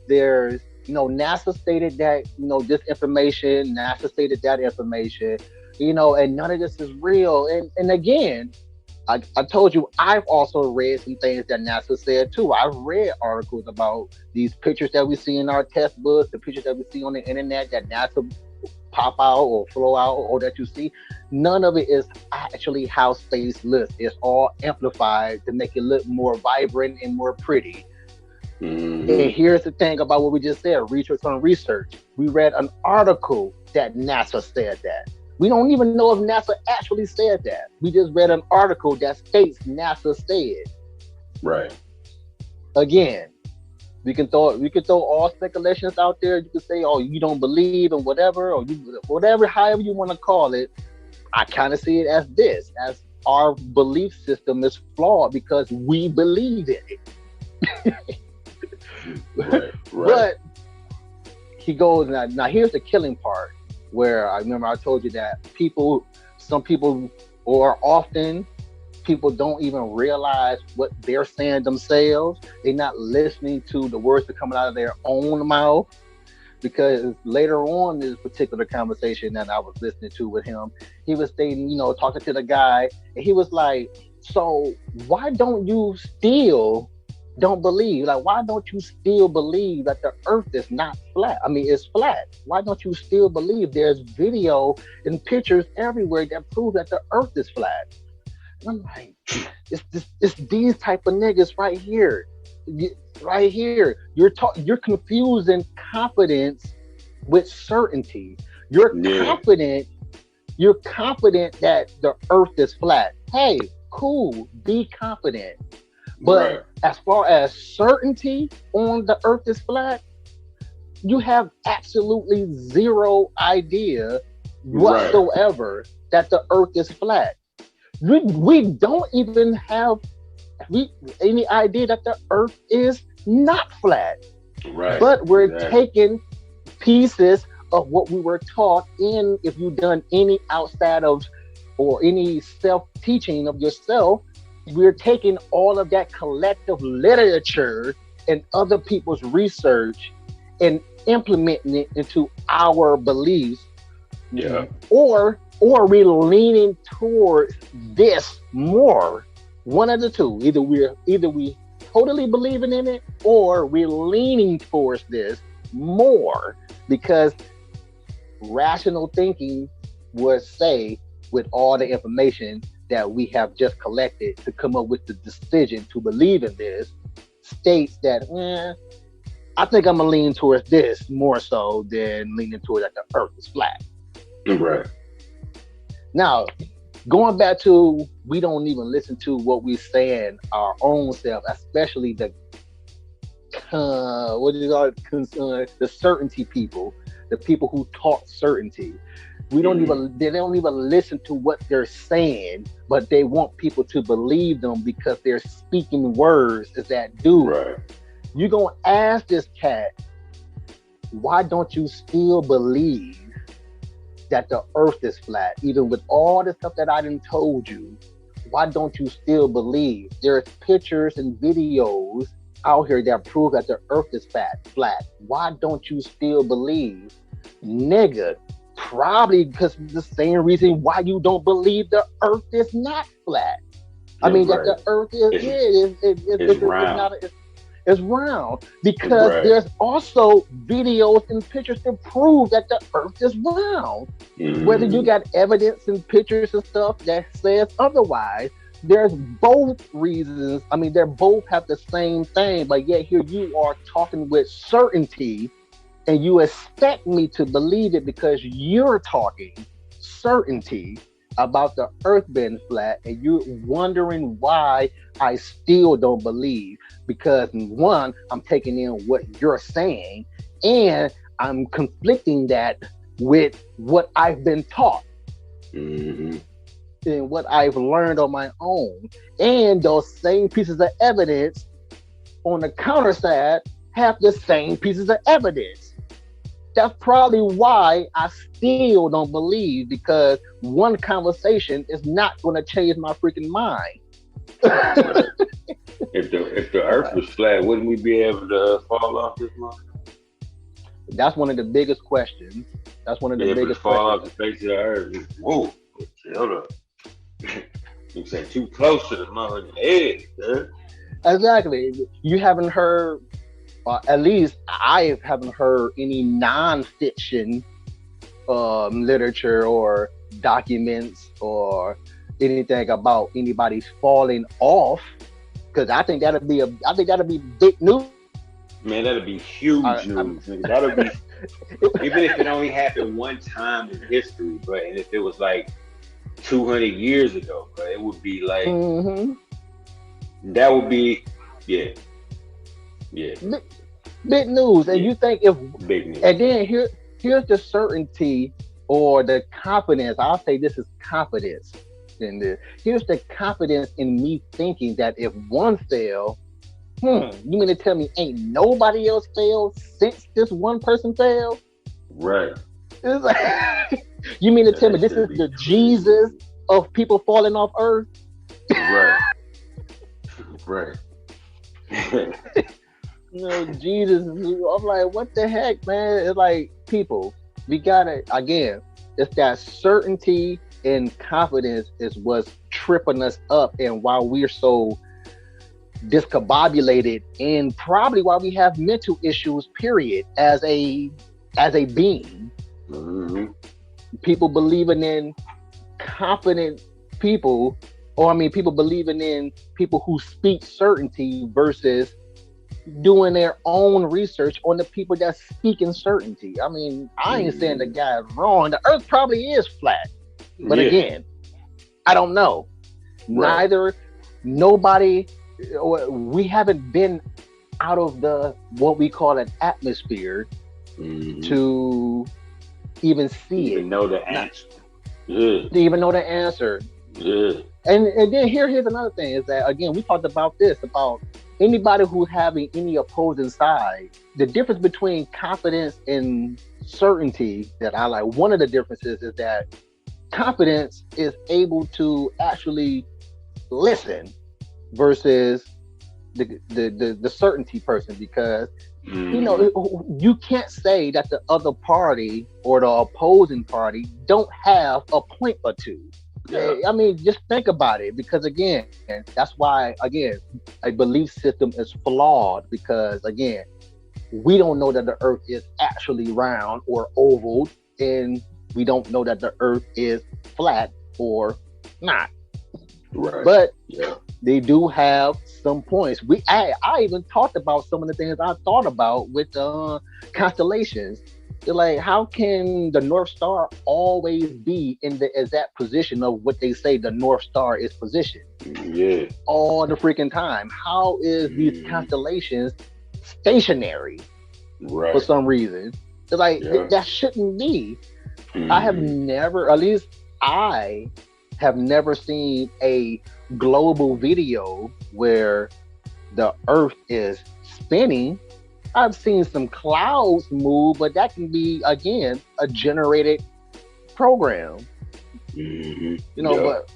there's, NASA stated that, this information, NASA stated that information, and none of this is real. And again, I told you, I've also read some things that NASA said too. I've read articles about these pictures that we see in our test books, the pictures that we see on the internet that NASA pop out or flow out or that you see. None of it is actually how space looks. It's all amplified to make it look more vibrant and more pretty. And Mm-hmm. here's the thing about what we just said, research on research. We read an article that NASA said that. We don't even know if NASA actually said that. We just read an article that states NASA said. Right. Again, we can throw all speculations out there. You can say, oh, you don't believe in whatever, or you whatever, however you want to call it. I kind of see it as this, as our belief system is flawed because we believe in it. Right. Right. But he goes, now here's the killing part, where I remember I told you that some people, or often people don't even realize what they're saying themselves. They're not listening to the words that are coming out of their own mouth. Because later on in this particular conversation that I was listening to with him, he was stating, talking to the guy, and he was like, so why don't you still don't believe? Like, why don't you still believe that the earth is not flat? I mean, it's flat. Why don't you still believe? There's video and pictures everywhere that prove that the earth is flat. And I'm like, it's these type of niggas right here. Right here. You're confusing confidence with certainty. You're Yeah. confident, you're confident that the earth is flat. Hey, cool, be confident. But Right. as far as certainty on the earth is flat, you have absolutely zero idea Right. whatsoever that the earth is flat. We don't even have we any idea that the earth is not flat. Right. But we're Exactly. taking pieces of what we were taught in, if you've done any outside of or any self teaching of yourself, we're taking all of that collective literature and other people's research and implementing it into our beliefs, Yeah. or we're leaning towards this more. One of the two. Either we totally believing in it, or we're leaning towards this more, because rational thinking would say, with all the information that we have just collected to come up with the decision to believe in this, states that, I think I'm gonna lean towards this more so than leaning towards that the earth is flat. Right. Now, going back to, we don't even listen to what we saying our own self, especially the what do you call it, the certainty people, the people who talk certainty. Mm-hmm. They don't even listen to what they're saying, but they want people to believe them because they're speaking words. Is that, dude, Right. you gonna ask this cat, why don't you still believe that the earth is flat, even with all the stuff that I done told you? Why don't you still believe? There's pictures and videos out here that prove that the earth is flat. Why don't you still believe? Nigga, probably because the same reason why you don't believe the earth is not flat. I Yeah. mean, that Right. the earth is, It's yeah, it's, it's it's round. not, it's round, because Right. there's also videos and pictures to prove that the earth is round. Whether you Mm-hmm. got evidence and pictures and stuff that says otherwise, there's both reasons. I mean, they both have the same thing, but yet here you are talking with certainty, and you expect me to believe it because you're talking certainty about the earth being flat, and you're wondering why I still don't believe. Because one, I'm taking in what you're saying, and I'm conflicting that with what I've been taught Mm-hmm. and what I've learned on my own. And those same pieces of evidence on the counter side have the same pieces of evidence. That's probably why I still don't believe, because one conversation is not going to change my freaking mind. Right. If the Earth was flat, wouldn't we be able to fall off this month? That's one of the biggest questions. That's one of the Yeah, if it biggest fall off questions. the face of the Earth, whoa, hold up. You say too close to the motherfucking edge, huh? Exactly. You haven't heard, at least I haven't heard any nonfiction literature or documents or anything about anybody falling off. Because I think that'd be big news. Man, that'd be huge I, news, nigga. That'd be even if it only happened one time in history, but and if it was like 200 years ago, but it would be like mm-hmm. that would be yeah, yeah, Big news. And yeah, you think if, big news. and then here's the certainty or the confidence. I'll say this is confidence in this. Here's the confidence in me thinking that if one fell, you mean to tell me ain't nobody else failed since this one person failed? Right. It's like, you mean to tell me this is the Jesus of people falling off earth? Right. Right. Jesus. I'm like, what the heck, man? It's like, people, we gotta, again, it's that certainty and confidence is what's tripping us up, and why we're so discombobulated, and probably why we have mental issues, period, as a being. Mm-hmm. People believing in confident people, or I mean, people believing in people who speak certainty versus doing their own research on the people that speak in certainty. I mean, I ain't saying the guy is wrong. The earth probably is flat. But again, I don't know. Right. Nobody, we haven't been out of the, what we call an atmosphere to even see it. Know the answer. To even know the answer. Yeah. And then here's another thing is that, again, we talked about this, about anybody who's having any opposing side, the difference between confidence and certainty that I like, one of the differences is that confidence is able to actually listen versus the certainty person, because you can't say that the other party or the opposing party don't have a point or two. Yeah. I mean, just think about it, because again, that's why, again, a belief system is flawed, because again, we don't know that the earth is actually round or oval, and we don't know that the earth is flat or not. Right. But they do have some points. I even talked about some of the things I thought about with constellations. They're like, how can the North Star always be in the exact position of what they say the North Star is positioned? Yeah. All the freaking time. How is these constellations stationary for some reason? They're like, that shouldn't be. I have never, at least I have never seen a global video where the Earth is spinning. I've seen some clouds move, but that can be, again, a generated program. But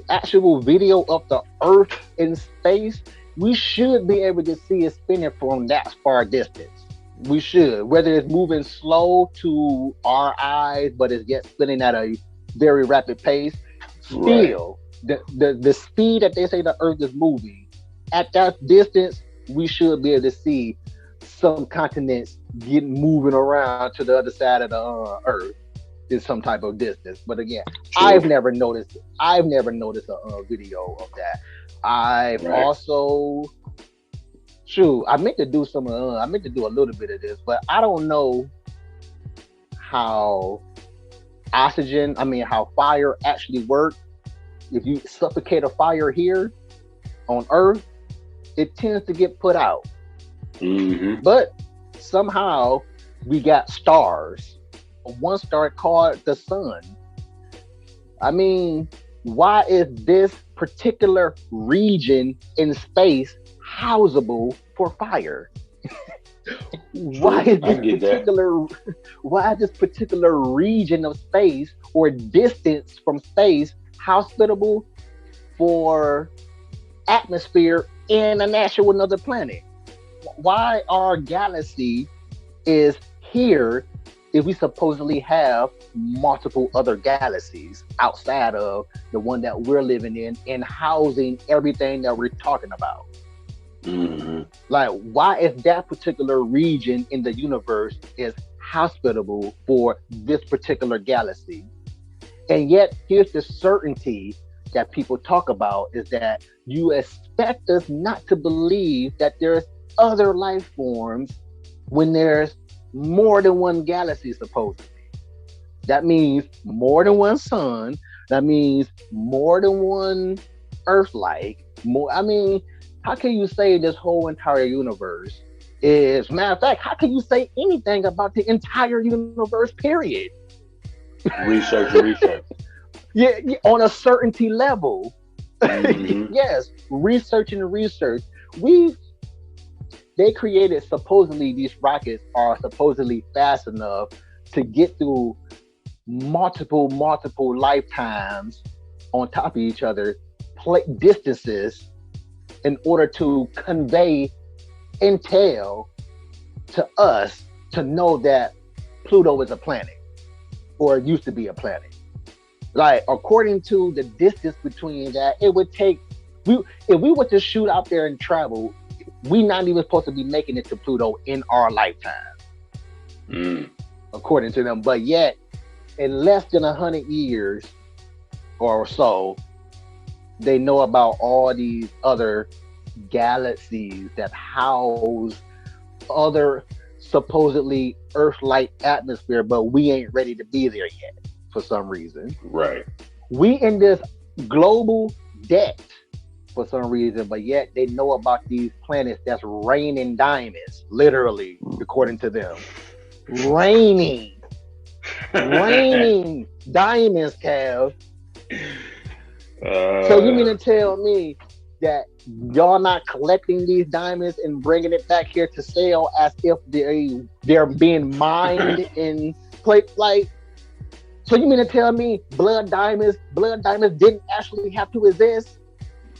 actual video of the Earth in space, we should be able to see it spinning from that far distance. We should, whether it's moving slow to our eyes, but it's yet spinning at a very rapid pace. Still, the speed that they say the Earth is moving, at that distance, we should be able to see some continents moving around to the other side of the Earth in some type of distance. But again, I've never noticed a video of that. I've also, I meant to do a little bit of this, but I don't know how fire actually works. If you suffocate a fire here on Earth, it tends to get put out. But somehow we got stars. One star called the sun. I mean, why is this particular region in space houseable for fire? Why is this particular region of space or distance from space hospitable for atmosphere in an actual another planet. Why our galaxy is here if we supposedly have multiple other galaxies outside of the one that we're living in and housing everything that we're talking about? Mm-hmm. Like, why is that particular region in the universe is hospitable for this particular galaxy? And yet, here's the certainty that people talk about is that you expect us not to believe that there's other life forms when there's more than one galaxy, supposedly. That means more than one sun. That means more than one Earth-like. More. I mean, how can you say this whole entire universe is? Matter of fact, how can you say anything about the entire universe? Period. Research. Yeah, on a certainty level. Mm-hmm. Yes, research and research. They created supposedly these rockets are supposedly fast enough to get through multiple lifetimes on top of each other, distances in order to convey intel to us to know that Pluto is a planet or it used to be a planet. Like, according to the distance between that, it would take if we were to shoot out there and travel, we not even supposed to be making it to Pluto in our lifetime, according to them. But yet, in less than 100 years or so, they know about all these other galaxies that house other supposedly Earth-like atmosphere, but we ain't ready to be there yet for some reason. Right. We in this global debt for some reason, but yet they know about these planets that's raining diamonds, literally, according to them. Raining diamonds, Cav. So you mean to tell me that y'all not collecting these diamonds and bringing it back here to sell as if they're being mined in place? Like, so you mean to tell me blood diamonds didn't actually have to exist?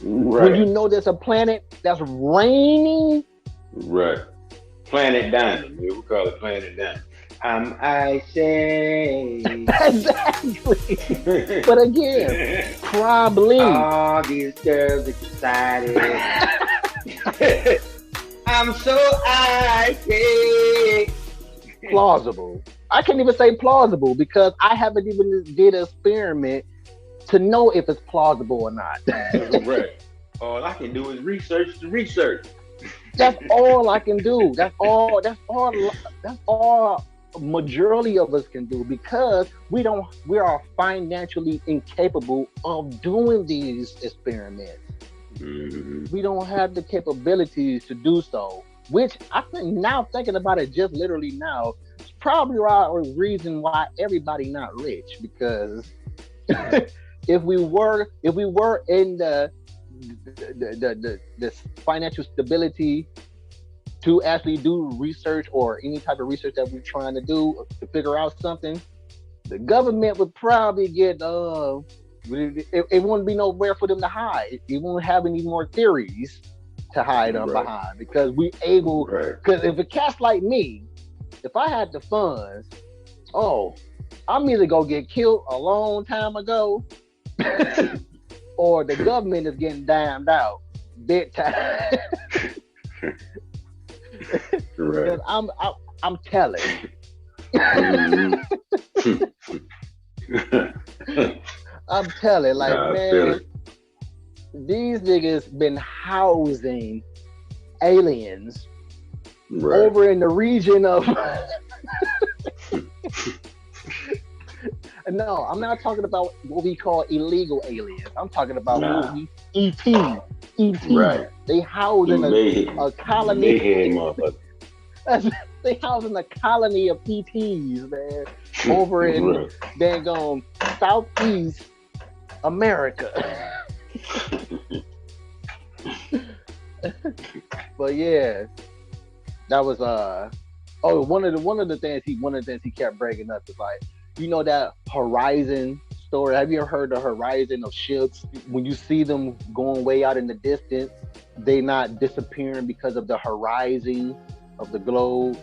Right. When you know there's a planet that's raining? Right. Planet Diamond. We call it Planet Diamond. I say. Exactly. But again, probably. All these girls excited. I'm so icy. Plausible. I can't even say plausible because I haven't even did an experiment to know if it's plausible or not. Right. All I can do is research the research. That's all I can do. That's all majority of us can do because we are financially incapable of doing these experiments. Mm-hmm. We don't have the capabilities to do so, which I think now thinking about it just literally now, it's probably a reason why everybody not rich, because if we were in the financial stability to actually do research or any type of research that we're trying to do to figure out something, the government would probably get it wouldn't be nowhere for them to hide. It won't have any more theories to hide them behind because we able. Because if a cat's like me, if I had the funds, I'm either gonna get killed a long time ago, or the government is getting damned out big time. Right. I'm telling. I'm telling, like, man, these niggas been housing aliens over in the region of. No, I'm not talking about what we call illegal aliens. I'm talking about ET. Right. They house in a colony. They house in a colony of ETs, man, over in dang Southeast America. But yeah, that was one of the things he kept bringing up is like, you know, that Horizon story. Have you ever heard the horizon of ships? When you see them going way out in the distance, they not disappearing because of the horizon of the globe.